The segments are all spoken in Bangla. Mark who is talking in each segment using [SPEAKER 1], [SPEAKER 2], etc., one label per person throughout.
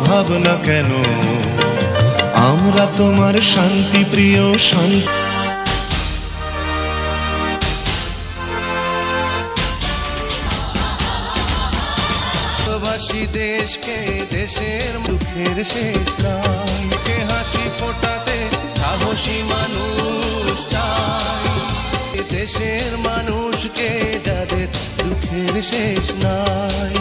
[SPEAKER 1] ভাবনা কেন, আমরা তোমার শান্তি প্রিয় শান্তি। ভালোবাসি দেশকে, দেশের মুখের শেষ নাই, কে হাসি ফোটাতে সাহসী মানুষ চাই, দেশের মানুষকে যাদের দুঃখের শেষ নাই।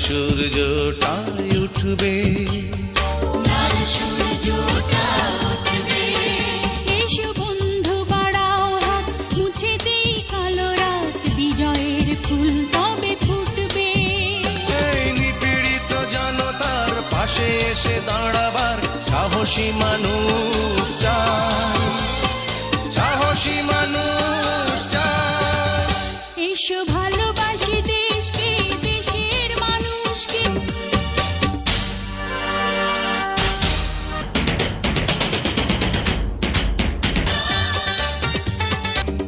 [SPEAKER 1] সূর্যটাই উঠবে,
[SPEAKER 2] এসো বন্ধু বাড়াও হাত, মুছে দেই কালো রাত, বিজয়ের ফুল তবে ফুটবে।
[SPEAKER 1] এই নিপীড়িত জনতার পাশে এসে দাঁড়াবার সাহসী মানুষ চাই, সাহসী মানুষ চাই।
[SPEAKER 2] এসো ভালোবাসি দেশকে, দেশের মানুষকে।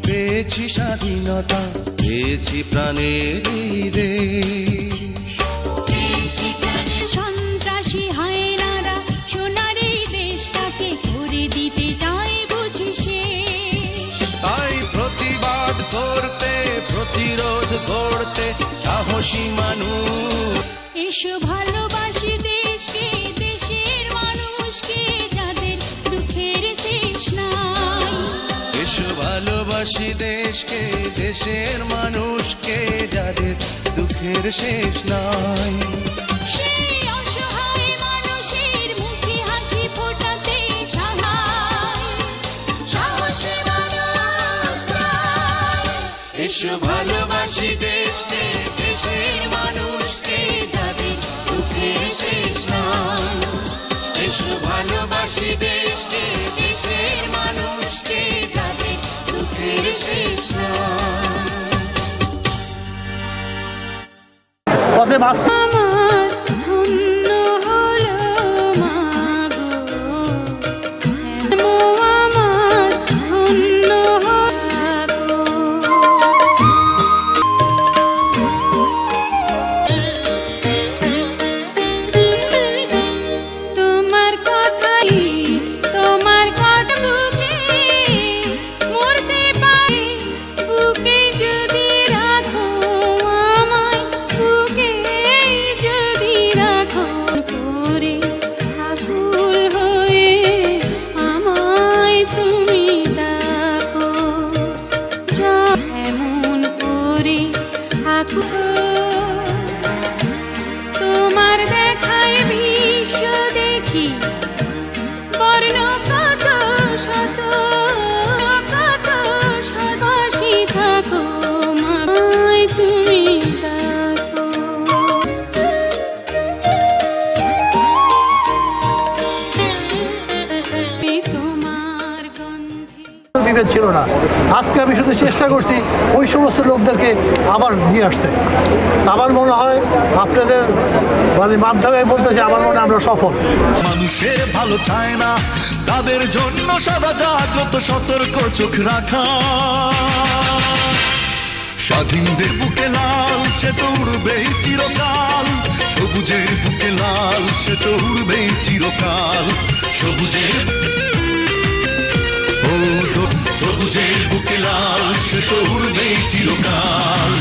[SPEAKER 1] পেয়েছি স্বাধীনতা, পেয়েছি প্রাণের এই দেশ,
[SPEAKER 2] সন্ত্রাসী হায়নারা সোনার এই দেশটাকে করে দিতে চায় বুঝি শেষ।
[SPEAKER 1] তাই প্রতিবাদ করতে, প্রতিরোধ করতে সাহসী মানুষ।
[SPEAKER 2] এসো ভালোবাসি দেশকে, দেশের মানুষকে, যাদের দুঃখের শেষ নাই।
[SPEAKER 1] এসো ভালোবাসি দেশকে, দেশের মানুষকে, যাদের দুঃখের শেষ নাই।
[SPEAKER 2] সেই অসহায় মানুষের মুখে হাসি ফোটাতে সাহসী মানুষ চাই।
[SPEAKER 1] এসো ভালোবাসি দেশকে, দেশের মানুষকে, যাদের দুঃখের শেষ নাই। এসো ভালোবাসি দেশকে, দেশের মানুষকে, যাদের দুঃখের শেষ নাই।
[SPEAKER 2] আমার ধন্য হলো মাগো, আমার ধন্য হলো। তোমার কথাই, তোমার কথা বুকে মরতে পারে, বুকে যদি রাখো আমায়, বুকে যদি রাখো করে আকুল হয়ে আমায় তুমি ডাকো, এমন করে আকুল। তোমার দেখায় বিশ্ব দেখি বর্ণ কত শত, কত শতাশি থাকো মায় তুমি ডাকো। তোমার গন্ধে
[SPEAKER 3] বিভেদ ছিল না। আজকে আমি শুধু চেষ্টা করছি ওই সমস্ত লোকদেরকে আবার নিয়ে আসতে। আমার মনে হয় আপনাদের মাধ্যমে বলতেছে, আমার মনে হয় আমরা সফল।
[SPEAKER 4] মানুষের ভালো চায় না, তাদের জন্য সদা জাগ্রত সতর্ক চোখ রাখা। স্বাধীনদের বুকে লাল, সে তো উড়বেই চিরকাল, সবুজের বুকে লাল, সে তো উড়বেই চিরকাল, সবুজের সবুজের বুকে লাল, সে তো উড়বেই চিরকাল।